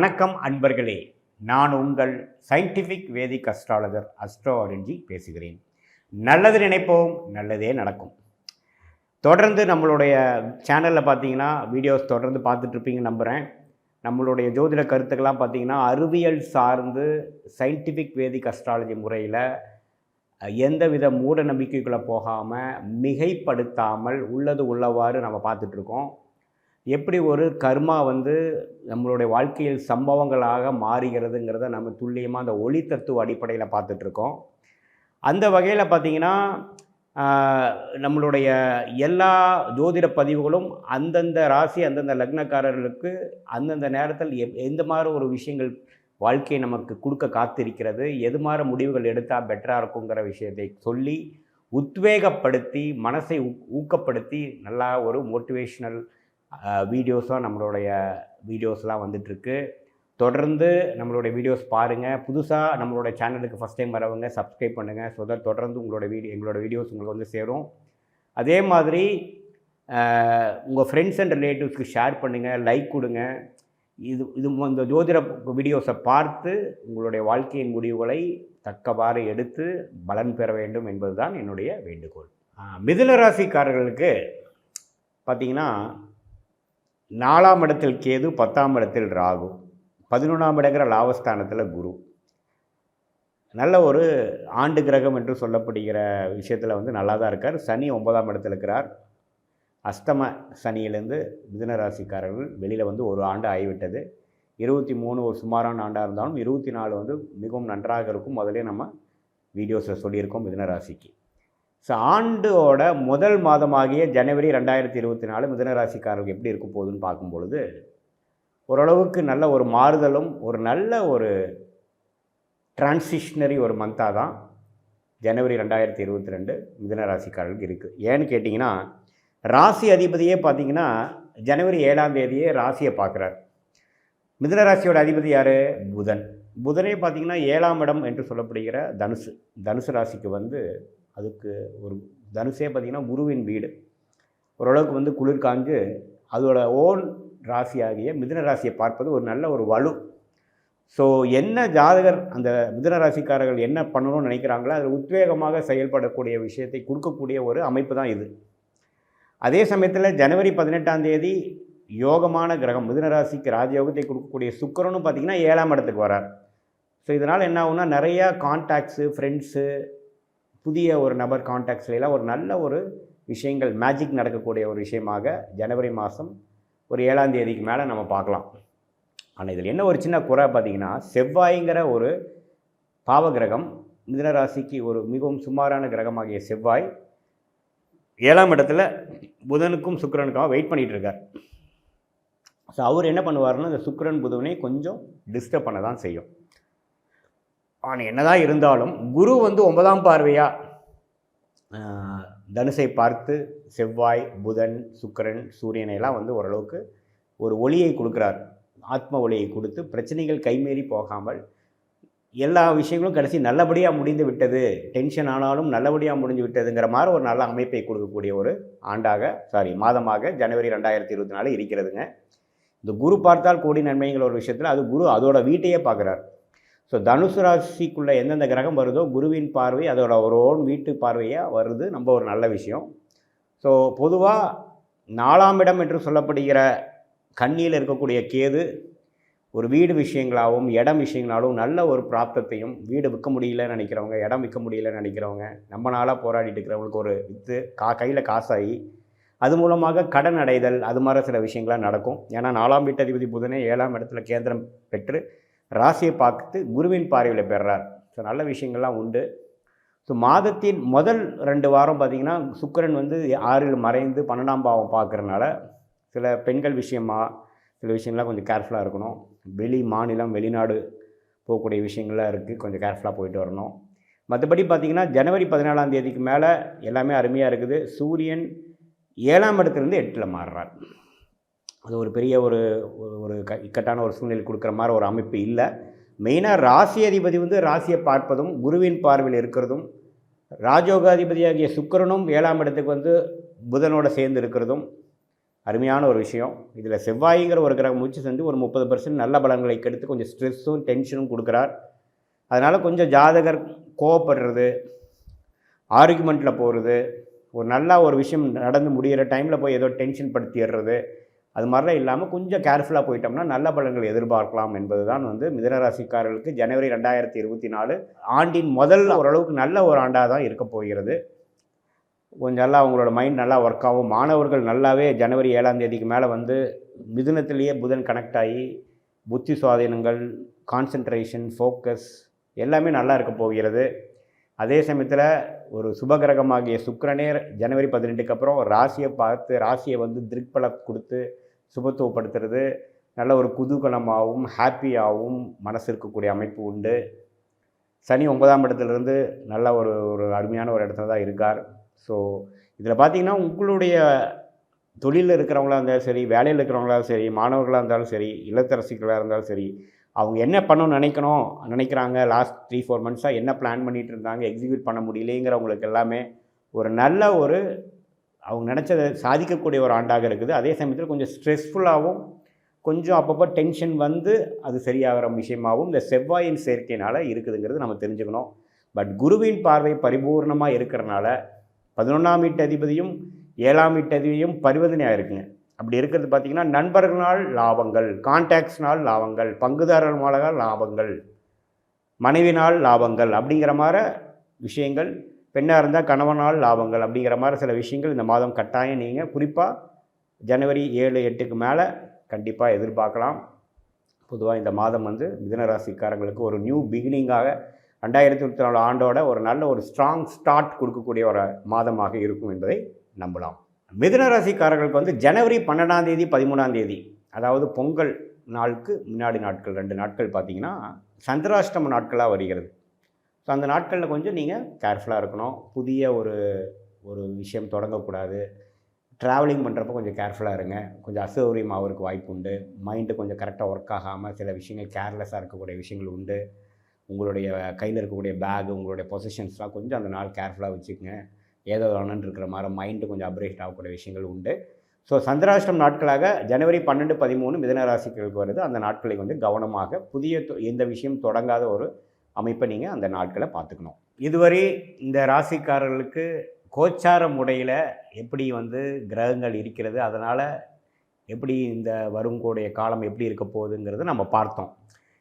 வணக்கம் அன்பர்களே, நான் உங்கள் சயின்டிஃபிக் வேதிக் அஸ்ட்ராலஜர் அஸ்ட்ரோ ஆரஞ்சி பேசுகிறேன். நல்லது நினைப்போம், நல்லதே நடக்கும். தொடர்ந்து நம்மளுடைய சேனலில் பார்த்தீங்கன்னா வீடியோஸ் தொடர்ந்து பார்த்துட்ருப்பீங்க நம்புகிறேன். நம்மளுடைய ஜோதிட கருத்துக்கெல்லாம் பார்த்தீங்கன்னா அறிவியல் சார்ந்து சயின்டிஃபிக் வேதிக் அஸ்ட்ராலஜி முறையில் எந்தவித மூட நம்பிக்கைக்குள்ளே போகாமல் மிகைப்படுத்தாமல் உள்ளது உள்ளவாறு நம்ம பார்த்துட்ருக்கோம். எப்படி ஒரு கர்மா நம்மளுடைய வாழ்க்கையில் சம்பவங்களாக மாறுகிறதுங்கிறத நம்ம துல்லியமாக அந்த ஒளி தத்துவ அடிப்படையில் பார்த்துட்ருக்கோம். அந்த வகையில் பார்த்திங்கன்னா நம்மளுடைய எல்லா ஜோதிட பதிவுகளும் அந்தந்த ராசி அந்தந்த லக்னக்காரர்களுக்கு அந்தந்த நேரத்தில் எந்த மாதிரி ஒரு விஷயங்கள் வாழ்க்கையை நமக்கு கொடுக்க காத்திருக்கிறது, எது மாதிரி முடிவுகள் எடுத்தால் பெட்டராக இருக்குங்கிற விஷயத்தை சொல்லி உத்வேகப்படுத்தி மனசை ஊக்கப்படுத்தி நல்லா ஒரு மோட்டிவேஷ்னல் வீடியோஸாக நம்மளுடைய வீடியோஸ்லாம் வந்துட்டுருக்கு. தொடர்ந்து நம்மளுடைய வீடியோஸ் பாருங்கள். புதுசாக நம்மளுடைய சேனலுக்கு ஃபஸ்ட் டைம் வரவங்க சப்ஸ்கிரைப் பண்ணுங்கள். ஸோ தட் தொடர்ந்து எங்களோட வீடியோஸ் உங்களுக்கு சேரும். அதே மாதிரி உங்கள் ஃப்ரெண்ட்ஸ் அண்ட் ரிலேட்டிவ்ஸ்க்கு ஷேர் பண்ணுங்கள், லைக் கொடுங்க. இந்த ஜோதிட வீடியோஸை பார்த்து உங்களுடைய வாழ்க்கையின் முடிவுகளை தக்கவாறு எடுத்து பலன் பெற வேண்டும் என்பது தான் என்னுடைய வேண்டுகோள். மிதுன ராசிக்காரர்களுக்கு பார்த்திங்கன்னா 4ஆம் இடத்தில் கேது, 10ஆம் இடத்தில் ராகு, 11ஆம் இடங்கிற லாபஸ்தானத்தில் குரு. நல்ல ஒரு ஆண்டு கிரகம் என்று சொல்லப்படுகிற விஷயத்தில் நல்லா தான் இருக்கார். சனி 9ஆம் இடத்தில் இருக்கிறார். அஷ்டம சனியிலேருந்து மிதுன ராசிக்காரர்கள் வெளியில் ஒரு ஆண்டு ஆகிவிட்டது. 23 ஒரு சுமாரான ஆண்டாக இருந்தாலும் 24 மிகவும் நன்றாக இருக்கும். முதலே நம்ம வீடியோஸில் சொல்லியிருக்கோம் மிதுன ராசிக்கு. ஸோ ஆண்டோட முதல் மாதமாகிய ஜனவரி 2024 மிதுன ராசிக்காரர்கள் எப்படி இருக்க போகுதுன்னு பார்க்கும்பொழுது ஓரளவுக்கு நல்ல ஒரு மாறுதலும் ஒரு நல்ல ஒரு டிரான்சிஷ்னரி ஒரு மந்தாக தான் ஜனவரி 2022 மிதுன ராசிக்காரர்களுக்கு இருக்குது. ஏன்னு கேட்டிங்கன்னா ராசி அதிபதியே பார்த்திங்கன்னா ஜனவரி 7ஆம் தேதியே ராசியை பார்க்குறார். மிதுன ராசியோட அதிபதி யார்? புதன். புதனே பார்த்திங்கன்னா 7ஆம் இடம் என்று சொல்லப்படுகிற தனுசு ராசிக்கு அதுக்கு ஒரு தனுசே பார்த்திங்கன்னா குருவின் வீடு. ஓரளவுக்கு குளிர் காஞ்சு அதோட ஓன் ராசியாகிய மிதுன ராசியை பார்ப்பது ஒரு நல்ல ஒரு வலு. ஸோ என்ன ஜாதகர் அந்த மிதுன ராசிக்காரர்கள் என்ன பண்ணணும்னு நினைக்கிறாங்களோ அதில் உத்வேகமாக செயல்படக்கூடிய விஷயத்தை கொடுக்கக்கூடிய ஒரு அமைப்பு தான் இது. அதே சமயத்தில் ஜனவரி 18ஆம் தேதி யோகமான கிரகம் மிதுன ராசிக்கு ராஜயோகத்தை கொடுக்கக்கூடிய சுக்கிரனும் பார்த்திங்கன்னா 7ஆம் இடத்துக்கு வரார். ஸோ இதனால் என்ன ஆகுனா நிறையா கான்டாக்ட்ஸு, ஃப்ரெண்ட்ஸு, புதிய ஒரு நபர் கான்டாக்ட்ஸ்லாம் ஒரு நல்ல ஒரு விஷயங்கள் மேஜிக் நடக்கக்கூடிய ஒரு விஷயமாக ஜனவரி மாதம் ஒரு 7ஆம் தேதிக்கு மேலே நம்ம பார்க்கலாம். ஆனால் இதில் என்ன ஒரு சின்ன குறை பார்த்திங்கன்னா செவ்வாய்ங்கிற ஒரு பாவகிரகம் மிதுன ராசிக்கு ஒரு மிகவும் சுமாரான கிரகமாகிய செவ்வாய் 7ஆம் இடத்துல புதனுக்கும் சுக்கிரனுக்காக வெயிட் பண்ணிகிட்டு இருக்கார். ஸோ அவர் என்ன பண்ணுவார்னா இந்த சுக்கிரன் புதனை கொஞ்சம் டிஸ்டர்ப் பண்ண தான் செய்யும். ஆனால் என்னதான் இருந்தாலும் குரு 9ஆம் பார்வையாக தனுசை பார்த்து செவ்வாய், புதன், சுக்கிரன், சூரியனையெல்லாம் ஓரளவுக்கு ஒரு ஒளியை கொடுக்குறார். ஆத்ம ஒளியை கொடுத்து பிரச்சனைகள் கைமீறி போகாமல் எல்லா விஷயங்களும் கடைசி நல்லபடியாக முடிந்து விட்டது, டென்ஷன் ஆனாலும் நல்லபடியாக முடிஞ்சு விட்டதுங்கிற மாதிரி ஒரு நல்ல அமைப்பை கொடுக்கக்கூடிய ஒரு மாதமாக ஜனவரி 2024 இருக்கிறதுங்க. இந்த குரு பார்த்தால் கோடி நன்மைங்கிற ஒரு விஷயத்தில் அது குரு அதோட வீட்டையே பார்க்குறார். ஸோ தனுசு ராசிக்குள்ளே எந்தெந்த கிரகம் வருதோ குருவின் பார்வை அதோட ஒரு ஓன் வீட்டு பார்வையாக வருது. நம்ம ஒரு நல்ல விஷயம். ஸோ பொதுவாக 4ஆம் இடம் என்று சொல்லப்படுகிற கன்னியில் இருக்கக்கூடிய கேது ஒரு வீடு விஷயங்களாகவும் இடம் விஷயங்களாகவும் நல்ல ஒரு பிராப்தத்தையும், வீடு விற்க முடியலன்னு நினைக்கிறவங்க, இடம் விற்க முடியலன்னு நினைக்கிறவங்க, நம்ம நாளாக போராடிட்டு இருக்கிறவங்களுக்கு ஒரு விற்று கையில் காசாகி அது மூலமாக கடன் அடைதல் அது மாதிரி சில விஷயங்கள்லாம் நடக்கும். ஏன்னா 4ஆம் வீட்டு அதிபதி புதனே 7ஆம் இடத்துல கேந்திரம் பெற்று ராசியை பார்த்து குருவின் பார்வையில் பெறார். ஸோ நல்ல விஷயங்கள்லாம் உண்டு. ஸோ மாதத்தின் முதல் 2 வாரம் பார்த்திங்கன்னா சுக்கிரன் 6இல் மறைந்து 12ஆம் பாவம் பார்க்குறனால சில பெண்கள் விஷயமாக சில விஷயங்கள்லாம் கொஞ்சம் கேர்ஃபுல்லாக இருக்கணும். மாநிலம் வெளிநாடு போகக்கூடிய விஷயங்கள்லாம் இருக்குது, கொஞ்சம் கேர்ஃபுல்லாக போயிட்டு வரணும். மற்றபடி பார்த்திங்கன்னா ஜனவரி 14ஆம் தேதிக்கு மேலே எல்லாமே அருமையாக இருக்குது. சூரியன் 7ஆம் இடத்துலேருந்து 8இல் மாறுறார். அது ஒரு பெரிய ஒரு இக்கட்டான ஒரு சூழ்நிலை கொடுக்குற மாதிரி ஒரு அமைப்பு இல்லை. மெயினாக ராசி அதிபதி ராசியை பார்ப்பதும் குருவின் பார்வையில் இருக்கிறதும், ராஜயோகாதிபதியாகிய சுக்கிரனும் 7ஆம் இடத்துக்கு புதனோடு சேர்ந்து இருக்கிறதும் அருமையான ஒரு விஷயம். இதில் செவ்வாய்ங்கிற ஒரு கிரகம் முயற்சி செஞ்சு ஒரு 30% நல்ல பலன்களை கெடுத்து கொஞ்சம் ஸ்ட்ரெஸ்ஸும் டென்ஷனும் கொடுக்குறார். அதனால் கொஞ்சம் ஜாதகர் கோவப்படுறது, ஆர்கியூமெண்ட்டில் போகிறது, ஒரு நல்லா ஒரு விஷயம் நடந்து முடிகிற டைமில் போய் ஏதோ டென்ஷன் படுத்திடுறது, அது மாதிரிலாம் இல்லாமல் கொஞ்சம் கேர்ஃபுல்லாக போயிட்டோம்னா நல்ல பலன்கள் எதிர்பார்க்கலாம் என்பது தான் வந்து மிதுனராசிக்காரர்களுக்கு ஜனவரி 2024 ஆண்டின் முதல் ஓரளவுக்கு நல்ல ஒரு ஆண்டாக தான் இருக்க போகிறது. கொஞ்சம் நல்லா அவங்களோட மைண்ட் நல்லா ஒர்க் ஆகும். மாணவர்கள் நல்லாவே ஜனவரி 7ஆம் தேதிக்கு மேலே வந்து மிதுனத்திலேயே புதன் கனெக்ட் ஆகி புத்தி சுவாதீனங்கள், கான்சன்ட்ரேஷன், ஃபோக்கஸ் எல்லாமே நல்லா இருக்க போகிறது. அதே சமயத்தில் ஒரு சுபகிரகமாகிய சுக்கிரனே ஜனவரி 18க்கு அப்புறம் ராசியை பார்த்து ராசியை வந்து திருப்பல கொடுத்து சுபத்துவப்படுத்துறது நல்ல ஒரு குதூகலமாகவும் ஹாப்பியாகவும் மனசு இருக்கக்கூடிய அமைப்பு உண்டு. சனி 9ஆம் இடத்துலேருந்து நல்ல ஒரு ஒரு அருமையான ஒரு இடத்துல தான் இருக்கார். ஸோ இதில் பார்த்திங்கன்னா உங்களுடைய தொழிலில் இருக்கிறவங்களா இருந்தாலும் சரி, வேலையில் இருக்கிறவங்களாலும் சரி, மாணவர்களாக இருந்தாலும் சரி, இல்லத்தரசிகளாக இருந்தாலும் சரி, அவங்க என்ன பண்ணணும்னு நினைக்கிறாங்க லாஸ்ட் 3-4 மந்த்ஸாக என்ன பிளான் பண்ணிகிட்டு இருந்தாங்க, எக்ஸிக்யூட் பண்ண முடியலைங்கிறவங்களுக்கு எல்லாமே ஒரு நல்ல ஒரு அவங்க நினச்சதை சாதிக்கக்கூடிய ஒரு ஆண்டாக இருக்குது. அதே சமயத்தில் கொஞ்சம் ஸ்ட்ரெஸ்ஃபுல்லாகவும் கொஞ்சம் அப்பப்போ டென்ஷன் வந்து அது சரியாகிற விஷயமாகவும் இந்த செவ்வாயின் சேர்க்கையினால் இருக்குதுங்கிறது நம்ம தெரிஞ்சுக்கணும். பட் குருவின் பார்வை பரிபூர்ணமாக இருக்கிறனால 11ஆம் வீட்டு அதிபதியும் 7ஆம் வீட்டு அதிபதியும் பரிவர்த்தனையாக இருக்குங்க. அப்படி இருக்கிறது பார்த்திங்கன்னா நண்பர்களால் லாபங்கள், கான்டாக்ட்ஸ்னால் லாபங்கள், பங்குதாரர் மூலமாக லாபங்கள், மனைவினால் லாபங்கள் அப்படிங்கிற மாதிரி விஷயங்கள், பெண்ணாக இருந்தால் கணவனால் லாபங்கள் அப்படிங்கிற மாதிரி சில விஷயங்கள் இந்த மாதம் கட்டாயம் நீங்கள் குறிப்பாக ஜனவரி 7-8க்கு மேலே கண்டிப்பாக எதிர்பார்க்கலாம். பொதுவாக இந்த மாதம் வந்து மிதுனராசிக்காரங்களுக்கு ஒரு நியூ பிகினிங்காக 2024 ஆண்டோட ஒரு நல்ல ஒரு ஸ்ட்ராங் ஸ்டார்ட் கொடுக்கக்கூடிய ஒரு மாதமாக இருக்கும் என்பதை நம்பலாம். மிதுனராசிக்காரர்களுக்கு வந்து ஜனவரி 12ஆம் தேதி 13ஆம் தேதி அதாவது பொங்கல் நாளுக்கு முன்னாடி நாட்கள் 2 நாட்கள் பார்த்திங்கன்னா சந்திராஷ்டம நாட்களாக வருகிறது. ஸோ அந்த நாட்களில் கொஞ்சம் நீங்கள் கேர்ஃபுல்லாக இருக்கணும். புதிய ஒரு ஒரு விஷயம் தொடங்கக்கூடாது. ட்ராவலிங் பண்ணுறப்போ கொஞ்சம் கேர்ஃபுல்லாக இருங்க. கொஞ்சம் அசௌகரியம் ஆகிறதுக்கு வாய்ப்பு உண்டு. மைண்டு கொஞ்சம் கரெக்டாக ஒர்க் ஆகாமல் சில விஷயங்கள் கேர்லெஸ்ஸாக இருக்கக்கூடிய விஷயங்கள் உண்டு. உங்களுடைய கையில் இருக்கக்கூடிய பேக், உங்களுடைய பொசிஷன்ஸ்லாம் கொஞ்சம் அந்த நாள் கேர்ஃபுல்லாக வச்சுக்கோங்க. ஏதோ ஒன்றுன்னு இருக்கிற மாதிரி மைண்டு கொஞ்சம் அப்ரேட் ஆகக்கூடிய விஷயங்கள் உண்டு. ஸோ சந்திராஷ்டம் நாட்களாக ஜனவரி 12, 13 மிதுனராசிகளுக்கு வருது. அந்த நாட்களை வந்து கவனமாக புதிய எந்த விஷயம் தொடங்காத ஒரு அமைப்பை நீங்கள் அந்த நாட்களை பார்த்துக்கணும். இதுவரை இந்த ராசிக்காரர்களுக்கு கோச்சார முறையில் எப்படி வந்து கிரகங்கள் இருக்கிறது, அதனால் எப்படி இந்த வருங்கூடிய காலம் எப்படி இருக்க போகுதுங்கிறத நம்ம பார்த்தோம்.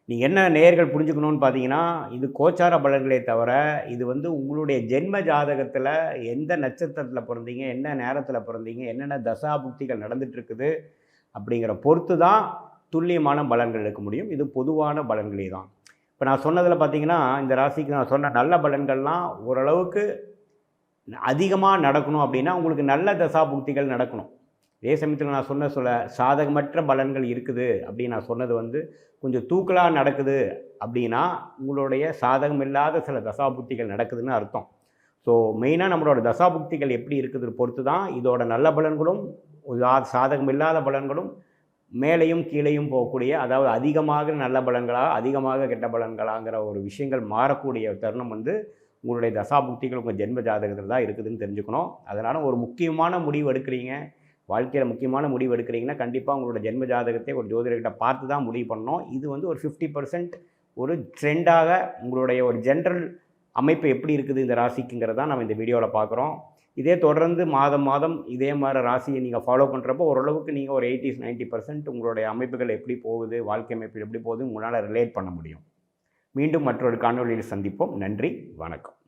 நீங்கள் என்ன நேயர்கள் புரிஞ்சுக்கணுன்னு பார்த்தீங்கன்னா, இது கோச்சார பலன்களே தவிர இது வந்து உங்களுடைய ஜென்ம ஜாதகத்தில் எந்த நட்சத்திரத்தில் பிறந்தீங்க, என்ன நேரத்தில் பிறந்தீங்க, என்னென்ன தசாபுக்திகள் நடந்துகிட்ருக்குது அப்படிங்கிற பொறுத்து தான் துல்லியமான பலன்கள் எடுக்க முடியும். இது பொதுவான பலன்களே தான். இப்போ நான் சொன்னதில் பார்த்தீங்கன்னா, இந்த ராசிக்கு நான் சொன்ன நல்ல பலன்கள்லாம் ஓரளவுக்கு அதிகமாக நடக்கணும் அப்படின்னா உங்களுக்கு நல்ல தசாபுக்திகள் நடக்கணும். அதே சமயத்தில் நான் சொன்ன சாதகமற்ற பலன்கள் இருக்குது அப்படின்னு நான் சொன்னது வந்து கொஞ்சம் தூக்கலாக நடக்குது அப்படின்னா உங்களுடைய சாதகம் இல்லாத சில தசாபுக்திகள் நடக்குதுன்னு அர்த்தம். ஸோ மெயினாக நம்மளோட தசாபுக்திகள் எப்படி இருக்குது பொறுத்து தான் இதோட நல்ல பலன்களும் சாதகம் இல்லாத பலன்களும் மேலேயும் கீழேயும் போகக்கூடிய, அதாவது அதிகமாக நல்ல பலன்களா அதிகமாக கெட்ட பலன்களாங்கிற ஒரு விஷயங்கள் மாறக்கூடிய தருணம் வந்து உங்களுடைய தசாபுக்திகள் உங்கள் ஜென்ம ஜாதகத்தில் தான் இருக்குதுன்னு தெரிஞ்சுக்கணும். அதனால் ஒரு முக்கியமான முடிவு எடுக்கிறீங்க, வாழ்க்கையில் முக்கியமான முடிவு எடுக்கிறீங்கன்னா கண்டிப்பாக உங்களோட ஜென்ம ஜாதகத்தை ஒரு ஜோதிடர்கிட்ட பார்த்து தான் முடிவு பண்ணணும். இது வந்து ஒரு 50% ஒரு ட்ரெண்டாக உங்களுடைய ஒரு ஜென்ரல் அமைப்பு எப்படி இருக்குது இந்த ராசிக்குங்கிறதான் நம்ம இந்த வீடியோவில் பார்க்குறோம். இதே தொடர்ந்து மாதம் மாதம் இதே மாதிரி ராசியை நீங்கள் ஃபாலோ பண்ணுறப்போ ஓரளவுக்கு நீங்கள் ஒரு 80-90% உங்களுடைய அமைப்புகள் எப்படி போகுது, வாழ்க்கை அமைப்பு எப்படி போகுது உங்களால் ரிலேட் பண்ண முடியும். மீண்டும் மற்றொரு காணொளியில் சந்திப்போம். நன்றி, வணக்கம்.